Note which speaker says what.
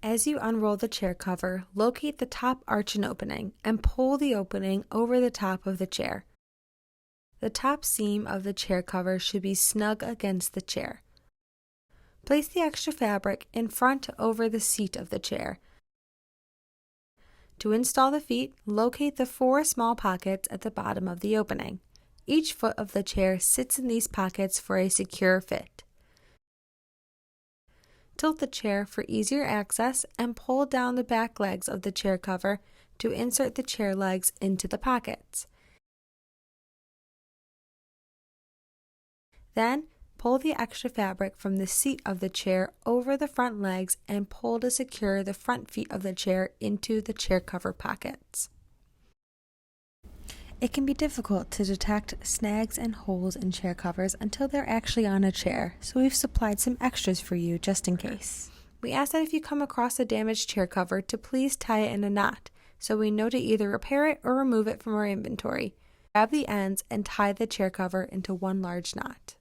Speaker 1: As you unroll the chair cover, locate the top arch and opening and pull the opening over the top of the chair. The top seam of the chair cover should be snug against the chair. Place the extra fabric in front over the seat of the chair. To install the feet, locate the 4 small pockets at the bottom of the opening. Each foot of the chair sits in these pockets for a secure fit. Tilt the chair for easier access and pull down the back legs of the chair cover to insert the chair legs into the pockets. Then, pull the extra fabric from the seat of the chair over the front legs and pull to secure the front feet of the chair into the chair cover pockets. It can be difficult to detect snags and holes in chair covers until they're actually on a chair, so we've supplied some extras for you just in case. We ask that if you come across a damaged chair cover to please tie it in a knot, so we know to either repair it or remove it from our inventory. Grab the ends and tie the chair cover into one large knot.